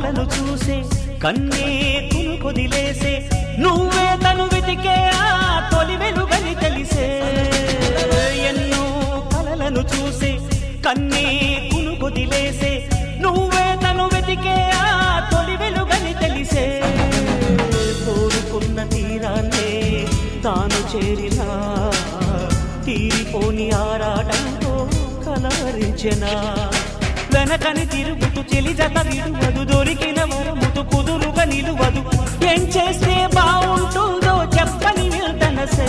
కలలను చూసే కన్నే కొదిలేసే నువ్వే తను వెతికే ఆ తొలి వెలుగని తెలిసే ఎన్నో కలలను చూసే కన్నే కొదిలేసే నువ్వే తను వెతికే ఆ తొలి వెలుగని తెలిసే కోరుకున్న తీరాన్నే తాను చేరినా తీరిపోని ఆరాటంతో కలవరించెనా వెనకని తిరుగుతూ చెలి జత విడువదు దొరికిన వరముతు కుదురుగా నిలువదు ఏం చేస్తే బాగుంటుందో చెప్పని వెళ్తనసే